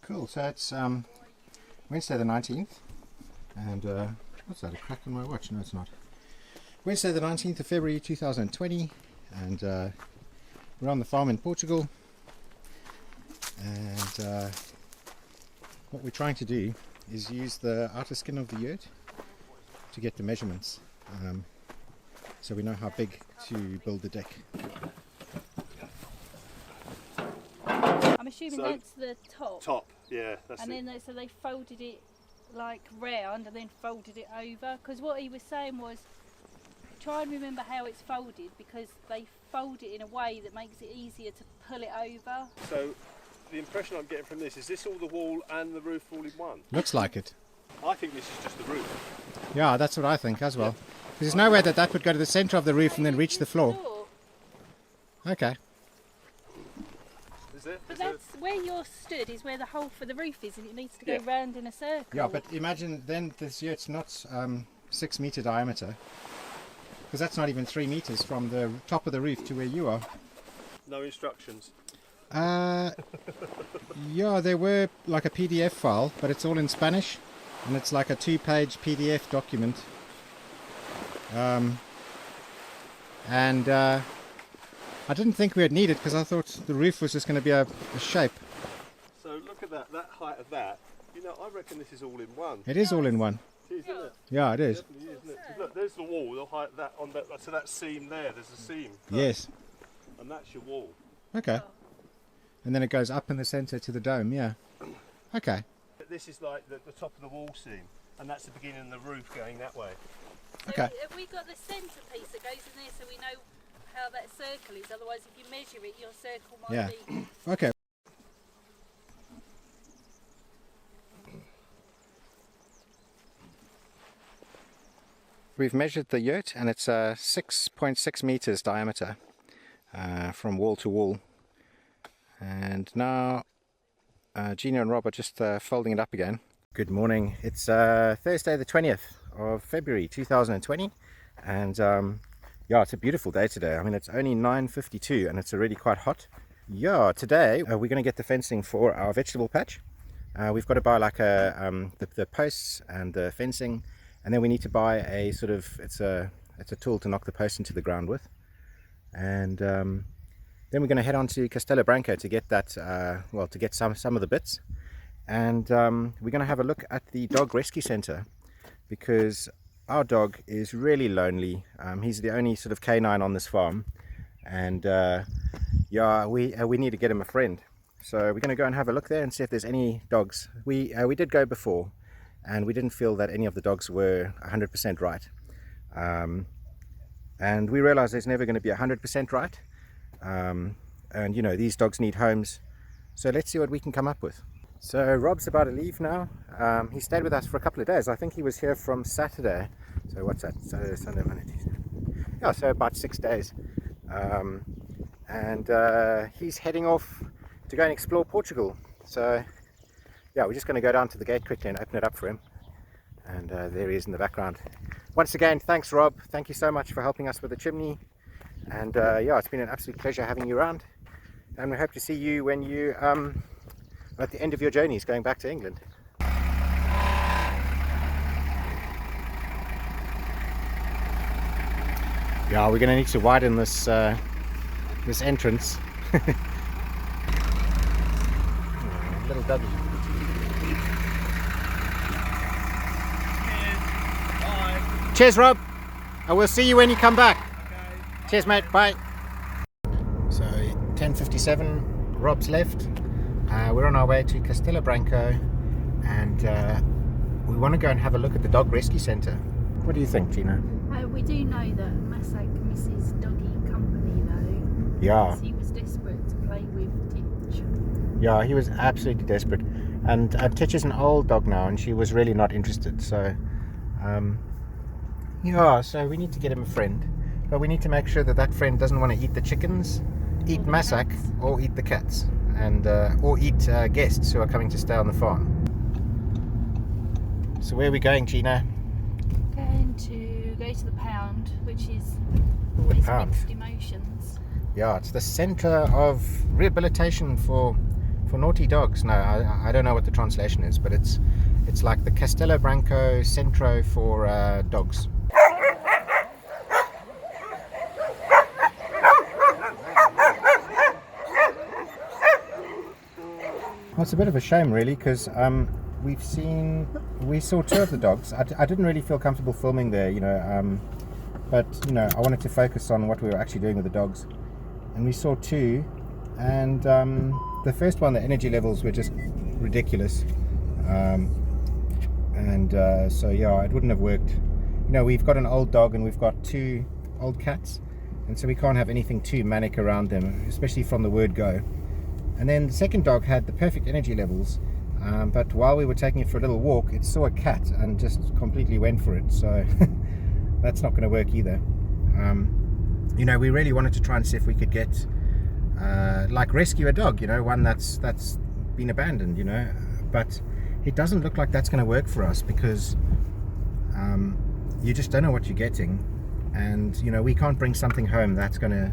Cool, so it's Wednesday the 19th, and what's that, a crack on my watch? No, it's not. Wednesday the 19th of February 2020, and we're on the farm in Portugal, and what we're trying to do is use the outer skin of the yurt to get the measurements, so we know how big to build the deck. I'm assuming that's the top. Top, yeah. That's and then so they folded it like round and then folded it over. Because what he was saying was, try and remember how it's folded, because they fold it in a way that makes it easier to pull it over. So the impression I'm getting from this is this all the wall and the roof all in one? Looks like it. I think this is just the roof. Yeah, that's what I think as well. Because there's no way that that would go to the centre of the roof and then reach the floor. Okay. But that's where you're stood, is where the hole for the roof is, and it needs to go round in a circle. Yeah, but imagine then this yurt's not 6 metre diameter, because that's not even 3 metres from the top of the roof to where you are. No instructions. Yeah, there were like a PDF file, but it's all in Spanish, and it's like a 2-page PDF document. I didn't think we would need it, because I thought the roof was just going to be a shape. So look at that height of that. You know, I reckon this is all in one. It is all in one. It is, isn't it? Yeah, it is. It definitely is, isn't it? Look, there's the wall, the height of that on that. So that seam there, there's a seam. Yes. And that's your wall. Okay. And then it goes up in the centre to the dome, yeah. Okay. This is like the top of the wall seam, and that's the beginning of the roof going that way. So okay. Have we got the centrepiece that goes in there, so we know how that circle is? Otherwise, if you measure it, your circle might be... Okay. We've measured the yurt, and it's 6.6 meters diameter from wall to wall. And now Gina and Rob are just folding it up again. Good morning. It's Thursday the 20th of February 2020, and yeah, it's a beautiful day today. I mean, it's only 9:52 and it's already quite hot. Yeah, today we're going to get the fencing for our vegetable patch. We've got to buy like the posts and the fencing, and then we need to buy a sort of, it's a tool to knock the post into the ground with. And then we're going to head on to Castelo Branco to get that, well, to get some of the bits. And we're going to have a look at the dog rescue center, because our dog is really lonely. He's the only sort of canine on this farm, and yeah, we need to get him a friend. So we're going to go and have a look there and see if there's any dogs. We did go before, and we didn't feel that any of the dogs were 100% right. And we realize there's never going to be 100% right. And you know, these dogs need homes. So let's see what we can come up with. So Rob's about to leave now. He stayed with us for a couple of days. I think he was here from Saturday. So what's that? Saturday, Sunday, Monday, Tuesday. Yeah, so about 6 days. And he's heading off to go and explore Portugal. So yeah, we're just going to go down to the gate quickly and open it up for him. And there he is in the background. Once again, thanks Rob. Thank you so much for helping us with the chimney. And yeah, it's been an absolute pleasure having you around. And we hope to see you when you at the end of your journeys going back to England. Yeah, we're going to need to widen this this entrance. Little doggy. Cheers. Cheers, Rob. I will see you when you come back. Okay. Cheers, mate. Bye. So 10:57. Rob's left. We're on our way to Castelo Branco, and we want to go and have a look at the dog rescue centre. What do you think, Gina? We do know that Masak misses doggy company though. Yeah. He was desperate to play with Titch. Yeah, he was absolutely desperate. And Titch is an old dog now, and she was really not interested. So, yeah, so we need to get him a friend. But we need to make sure that that friend doesn't want to eat the chickens, eat Masak, or eat the cats. And or eat guests who are coming to stay on the farm. So where are we going, Gina? Going to go to the pound, which is always mixed emotions. Yeah, it's the centre of rehabilitation for for naughty dogs. No, I don't know what the translation is, but it's like the Castelo Branco Centro for dogs. Well, it's a bit of a shame, really, because we saw 2 of the dogs. I didn't really feel comfortable filming there, you know, but you know, I wanted to focus on what we were actually doing with the dogs, and we saw 2, and the first one, the energy levels were just ridiculous, so yeah, it wouldn't have worked. You know, we've got an old dog and we've got 2 old cats, and so we can't have anything too manic around them, especially from the word go. And then the second dog had the perfect energy levels, but while we were taking it for a little walk, it saw a cat and just completely went for it. So that's not going to work either. You know, we really wanted to try and see if we could get, like, rescue a dog, you know, one that's been abandoned, you know. But it doesn't look like that's going to work for us, because you just don't know what you're getting, and you know, we can't bring something home that's going to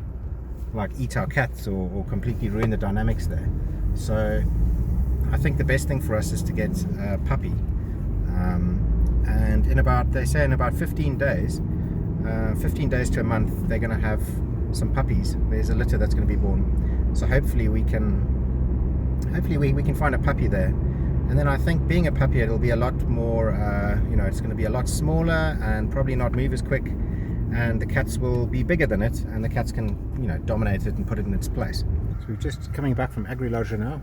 like eat our cats or completely ruin the dynamics there. So I think the best thing for us is to get a puppy, and they say in about 15 days to a month, they're going to have some puppies. There's a litter that's going to be born, so hopefully we can find a puppy there. And then I think, being a puppy, it'll be a lot more you know, it's going to be a lot smaller and probably not move as quick, and the cats will be bigger than it, and the cats can, you know, dominate it and put it in its place. So we're just coming back from Agri-Lodge now.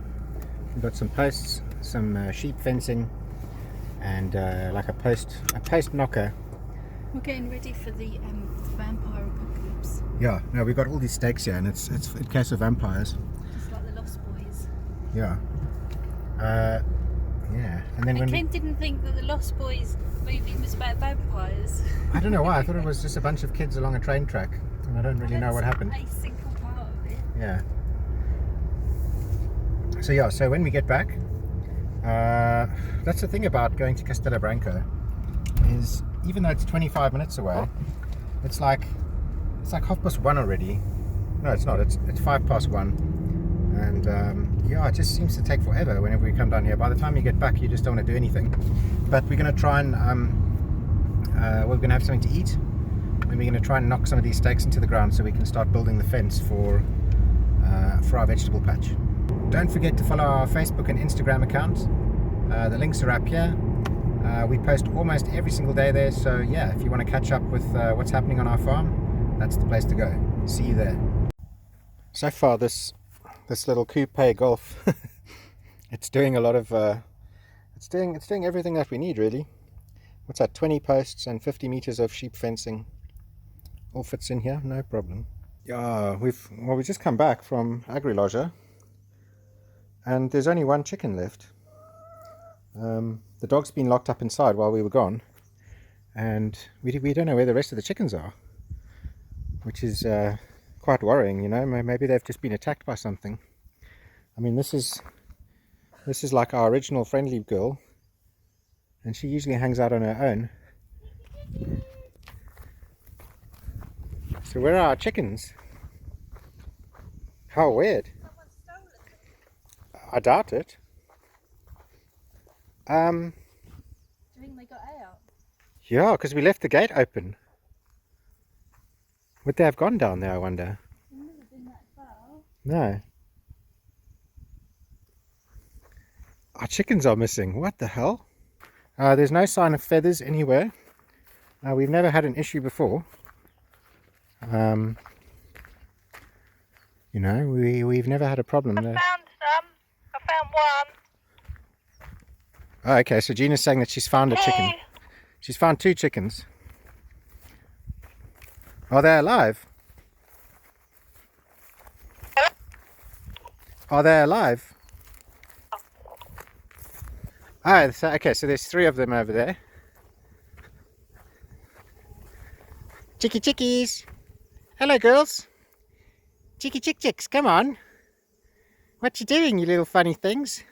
We've got some posts, some sheep fencing, and like a post knocker. We're getting ready for the vampire apocalypse. Yeah, no, we've got all these stakes here, and it's in case of vampires. Just like the Lost Boys. Yeah. Yeah, and then Ken didn't think that the Lost Boys movie was about vampires. I don't know why. I thought it was just a bunch of kids along a train track, and I don't really know what happened. A single part of it. Yeah. So yeah, so when we get back, that's the thing about going to Castelo Branco, is even though it's 25 minutes away, it's like 1:30 already. No, it's not. It's 1:05, and yeah, it just seems to take forever whenever we come down here. By the time you get back, you just don't want to do anything. But we're going to try and we're going to have something to eat, and we're going to try and knock some of these stakes into the ground so we can start building the fence for our vegetable patch. Don't forget to follow our Facebook and Instagram account. The links are up here. We post almost every single day there, so yeah, if you want to catch up with what's happening on our farm, that's the place to go. See you there. So far, this little coupe Golf, it's doing a lot of it's doing everything that we need, really. What's that, 20 posts and 50 meters of sheep fencing, all fits in here, no problem. Yeah, we've just come back from Agri-Lodge, and there's only 1 chicken left. The dog's been locked up inside while we were gone, and we don't know where the rest of the chickens are, which is quite worrying, you know. Maybe they've just been attacked by something. I mean, this is like our original friendly girl, and she usually hangs out on her own. So where are our chickens? How weird. Someone stole them. I doubt it. Do you think they got out? Yeah, because we left the gate open. Would they have gone down there, I wonder? They've never been that far. No. Our chickens are missing. What the hell? There's no sign of feathers anywhere. We've never had an issue before. You know, we've never had a problem there. I found some. I found one. Oh, okay, so Gina's saying that she's found a chicken. She's found 2 chickens. Are they alive? Are they alive? Oh, so, okay, so there's 3 of them over there. Chickies! Hello, girls! Chicks, come on! What you doing, you little funny things?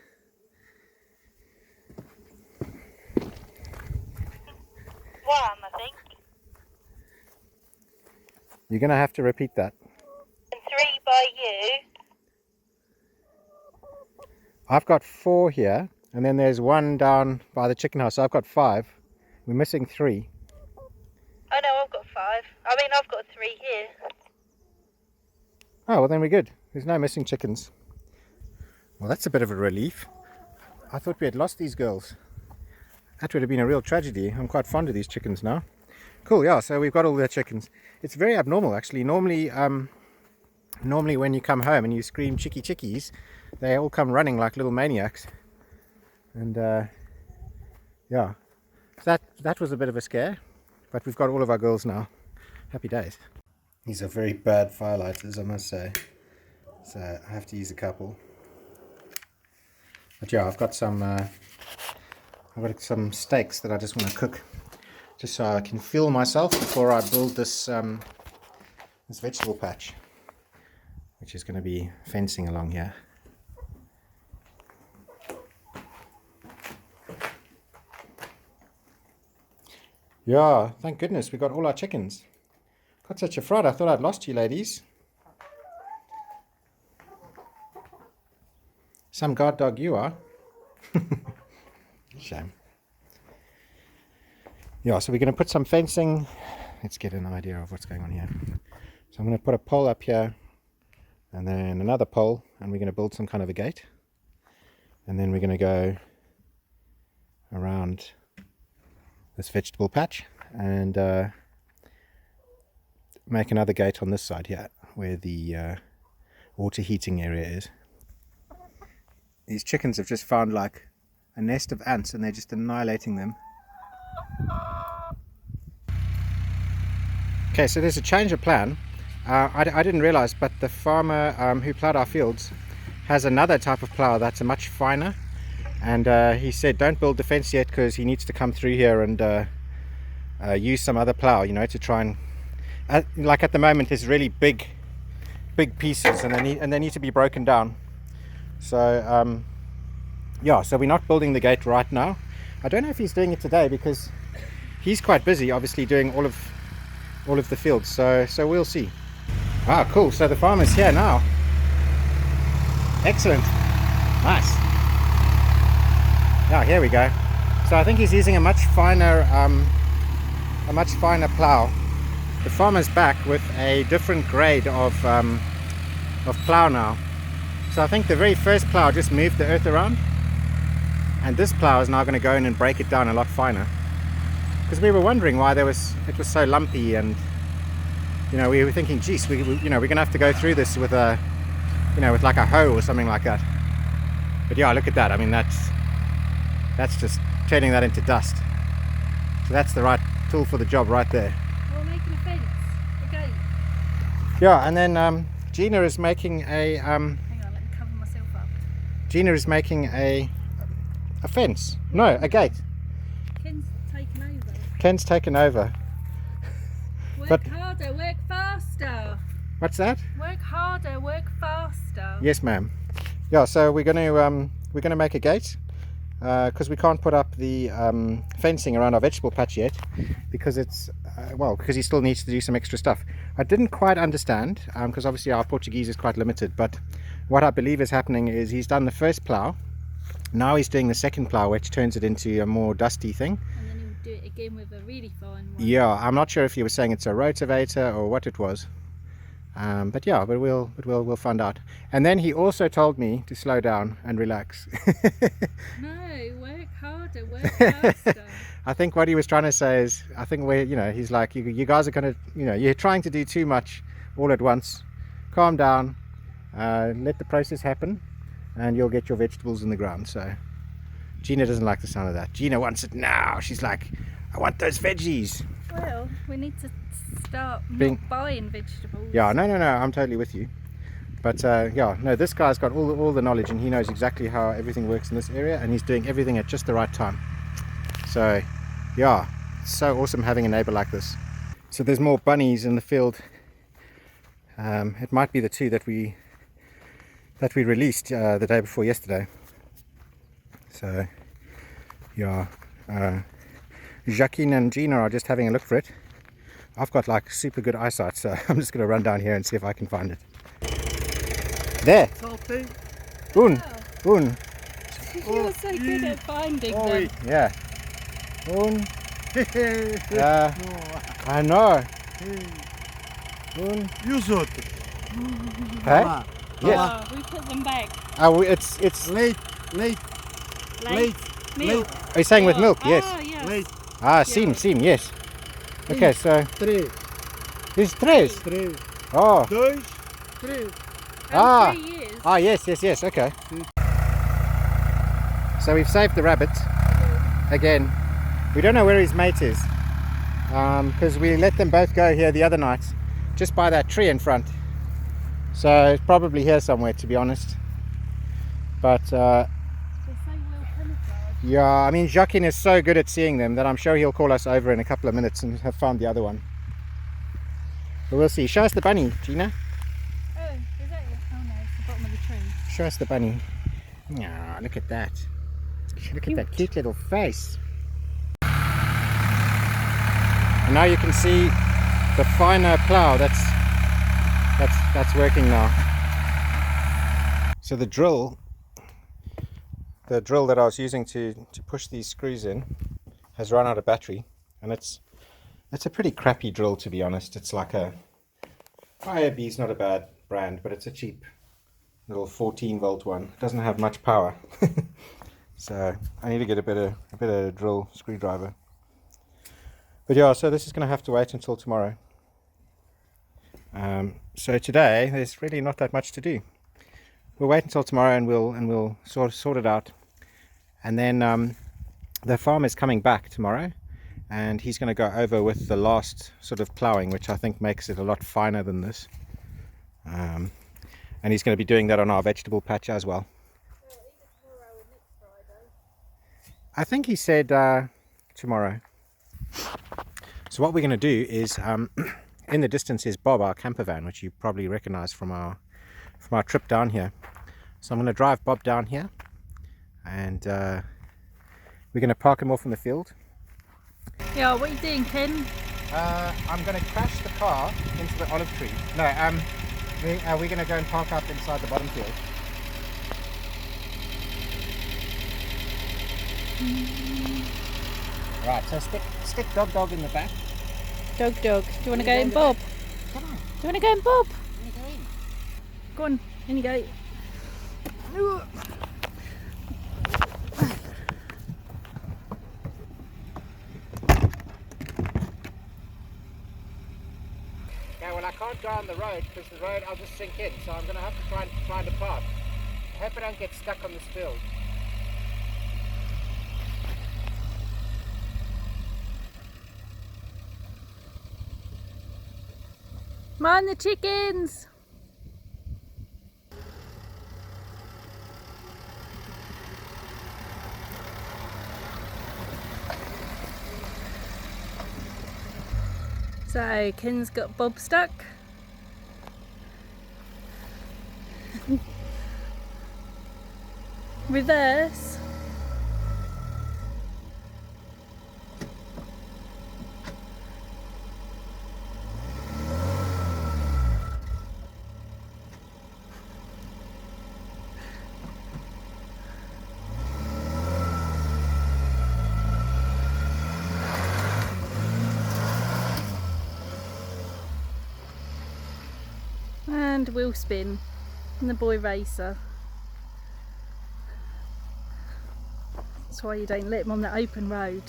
One, I think. You're going to have to repeat that. And 3 by you. I've got 4 here, and then there's 1 down by the chicken house, so I've got 5. We're missing 3. Oh no, I've got 5. I mean, I've got 3 here. Oh, well then we're good. There's no missing chickens. Well, that's a bit of a relief. I thought we had lost these girls. That would have been a real tragedy. I'm quite fond of these chickens now. Cool, yeah, so we've got all the chickens. It's very abnormal, actually. Normally when you come home and you scream chickie chickies, they all come running like little maniacs. And yeah, so that was a bit of a scare, but we've got all of our girls now. Happy days. These are very bad firelighters, I must say, so I have to use a couple. But yeah, I've got some steaks that I just want to cook, just so I can fuel myself before I build this this vegetable patch, which is going to be fencing along here. Yeah, thank goodness we got all our chickens. Got such a fright, I thought I'd lost you ladies. Some guard dog you are. Shame. Yeah, so we're going to put some fencing. Let's get an idea of what's going on here. So I'm going to put a pole up here, and then another pole, and we're going to build some kind of a gate. And then we're going to go around this vegetable patch and make another gate on this side here where the water heating area is. These chickens have just found like a nest of ants and they're just annihilating them. Okay, so there's a change of plan. I didn't realize, but the farmer who plowed our fields has another type of plow that's a much finer, and he said don't build the fence yet because he needs to come through here and use some other plow, you know, to try and like at the moment there's really big pieces and they need to be broken down. So yeah, so we're not building the gate right now. I don't know if he's doing it today because he's quite busy obviously doing all of the fields, so we'll see. Ah, cool, so the farmer's here now. Excellent, nice. Yeah, here we go. So I think he's using a much finer plow. The farmer's back with a different grade of plow now. So I think the very first plow just moved the earth around, and this plow is now going to go in and break it down a lot finer. Because we were wondering why it was so lumpy, and you know, we were thinking, geez, we're going to have to go through this with a, you know, with like a hoe or something like that. But yeah, look at that. I mean, that's just turning that into dust. So that's the right tool for the job right there. We're making a fence, a gate. Yeah, and then Gina is making a Hang on, let me cover myself up. Gina is making a fence. No, a gate. Ken's taken over. Ken's taken over. Work harder, work faster. What's that? Work harder, work faster. Yes, ma'am. Yeah, so we're going to make a gate because we can't put up the fencing around our vegetable patch yet because it's because he still needs to do some extra stuff. I didn't quite understand because obviously our Portuguese is quite limited, but what I believe is happening is he's done the first plow. Now he's doing the second plow, which turns it into a more dusty thing. And then he'll do it again with a really fine one. Yeah, I'm not sure if he was saying it's a rotavator or what it was. But yeah, but we'll find out. And then he also told me to slow down and relax. No, work harder, work faster. I think what he was trying to say is, I think he's like, you guys are gonna, you're trying to do too much all at once. Calm down, let the process happen, and you'll get your vegetables in the ground. So Gina doesn't like the sound of that. Gina wants it now. She's like, I want those veggies. Well, we need to start not buying vegetables. Yeah, no, I'm totally with you. But yeah, no, this guy's got all the knowledge, and he knows exactly how everything works in this area, and he's doing everything at just the right time. So yeah, it's so awesome having a neighbor like this. So there's more bunnies in the field. It might be the 2 that we released the day before yesterday. So yeah, Jacqueline and Gina are just having a look for it. I've got like super good eyesight, so I'm just going to run down here and see if I can find it. There! Un! You're so good at finding them. Yeah. I know. Use it. Hey? Ah, Yes. Oh, we put them back. It's. late. Late. Milk. Are you saying with milk? Yes. Ah, yes. Late. Ah, sim, yes. Okay, so Três. there's tres. Três. Oh. Dois. Três. Ah. 3 years. Ah, yes, okay. So we've saved the rabbit again. We don't know where his mate is because we let them both go here the other night, just by that tree in front. So it's probably here somewhere, to be honest. But They're so well camouflaged. yeah, I mean, Joaquin is so good at seeing them that I'm sure he'll call us over in a couple of minutes and have found the other one. But we'll see. Show us the bunny, Gina. Oh, is that it? Oh no, it's the bottom of the tree. Show us the bunny. Ah, look at that. Look at that cute little face. And now you can see the finer plow that's working now. So the drill that I was using to push these screws in has run out of battery, and it's a pretty crappy drill, to be honest. It's like a IAB's not a bad brand, but it's a cheap little 14-volt one. It doesn't have much power. So I need to get a better drill screwdriver. But yeah, so this is going to have to wait until tomorrow. So today there's really not that much to do. We'll wait until tomorrow and we'll sort it out. And then the farmer's coming back tomorrow, and he's going to go over with the last sort of plowing, which I think makes it a lot finer than this. And he's going to be doing that on our vegetable patch as well. I think he said tomorrow. So what we're going to do is, in the distance is Bob, our campervan, which you probably recognize from our trip down here. So I'm going to drive Bob down here, and we're going to park him off in the field. Yeah, what are you doing, Ken? I'm going to crash the car into the olive tree. No, we're going to go and park up inside the bottom field. Right, so stick dog in the back. Dog. Do you want to go in, Bob? Come on. Do you want to go in, Bob? Let me go in. Go on, in you go. Okay, well I can't go on the road because the road I'll just sink in, so I'm going to have to try and find a path. I hope I don't get stuck on this field. Mind the chickens! So Ken's got Bob stuck. Reverse. And wheel spin. And the boy racer. That's why you don't let him on the open road.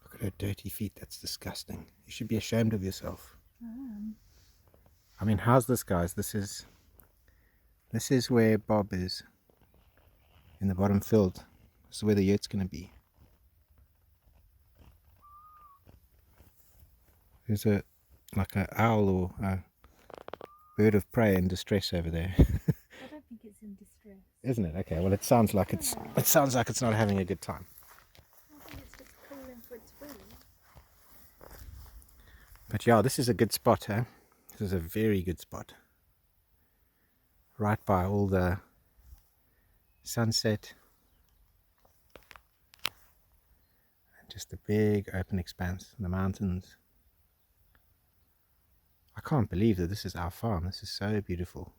Look at her dirty feet, that's disgusting. You should be ashamed of yourself. I mean, how's this, guys? This is where Bob is. in the bottom field. This is where the yurt's going to be. There's like an owl or a bird of prey in distress over there. I don't think it's in distress. Isn't it? Okay, well it sounds like it's not having a good time. I think it's just calling for its food. But yeah, this is a good spot, huh? This is a very good spot. Right by all the sunset. And just a big open expanse in the mountains. I can't believe that this is our farm. This is so beautiful.